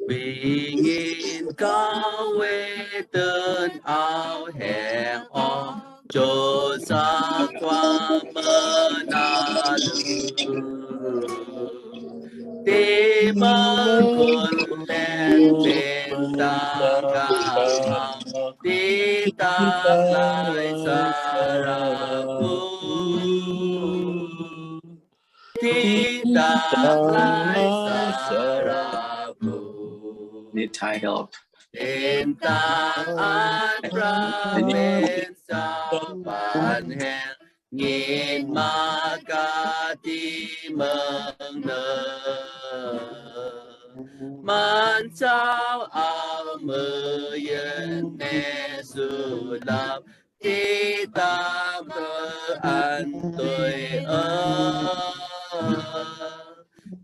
vì nghìn có quê tên áo hẹn o cho xa qua mơ na lư ti mơ con lên bên ta cao ti ta lại sa ra bu ti ta lại sa ra bu. Need Thai help. Tên ta an ra bên sao bàn hẹn nghìn ma ca ti mừng nơ man sao ao mơ yên nè su làm ti ta mơ an tôi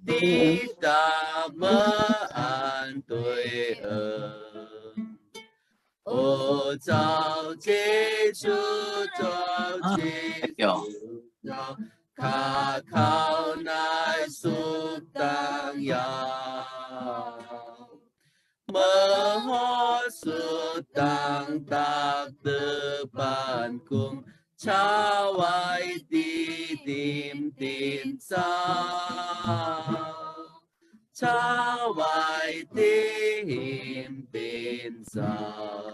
ti ta mơ an tôi ô giáo chế chú giáo chế chú giáo khá khao nai sụp tăng yào mơ hó sụp tăng tạc tư bàn cùng cháu ai đi tìm tin sao cháu ai tìm tin sao